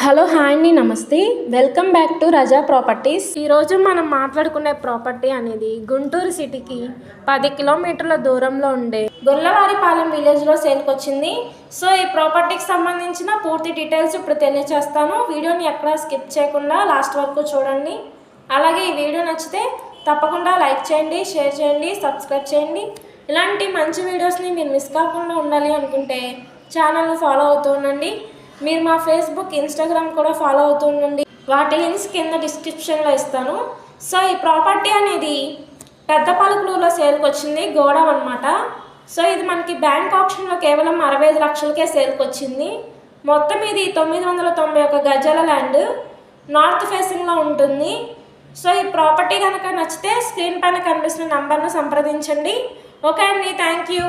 Hello hi అండి, నమస్తే. Welcome back to Raza properties. ఈరోజు మనం మాట్లాడుకునే ప్రాపర్టీ అనేది గుంటూరు సిటీకి 10 కిలోమీటర్ల దూరంలో ఉండే గొల్లవారిపాలెం విలేజ్లో సేల్కి వచ్చింది. సో ఈ ప్రాపర్టీకి సంబంధించిన పూర్తి డీటెయిల్స్ ఇప్పుడు తెలియజేస్తాను. వీడియోని ఎక్కడా స్కిప్ చేయకుండా లాస్ట్ వరకు చూడండి. అలాగే ఈ వీడియో నచ్చితే తప్పకుండా లైక్ చేయండి, షేర్ చేయండి, సబ్స్క్రైబ్ చేయండి. ఇలాంటి మంచి వీడియోస్ని మీరు మిస్ కాకుండా ఉండాలి అనుకుంటే ఛానల్ని ఫాలో అవుతూ ఉండండి. మీరు మా ఫేస్బుక్, ఇన్స్టాగ్రామ్ కూడా ఫాలో అవుతూ ఉండండి. వాటి లింక్స్ కింద డిస్క్రిప్షన్లో ఇస్తాను. సో ఈ ప్రాపర్టీ అనేది పెద్ద పలుకులూరులో సేల్కి వచ్చింది, గోడౌన్ అనమాట. సో ఇది మనకి బ్యాంక్ ఆప్షన్లో కేవలం 65 లక్షలకే సేల్కి వచ్చింది. మొత్తం ఇది 991 గజాల ల్యాండ్, నార్త్ ఫేసింగ్లో ఉంటుంది. సో ఈ ప్రాపర్టీ కనుక నచ్చితే స్క్రీన్ పైన కనిపిస్తున్న నంబర్ను సంప్రదించండి. ఓకే అండి, థ్యాంక్ యూ.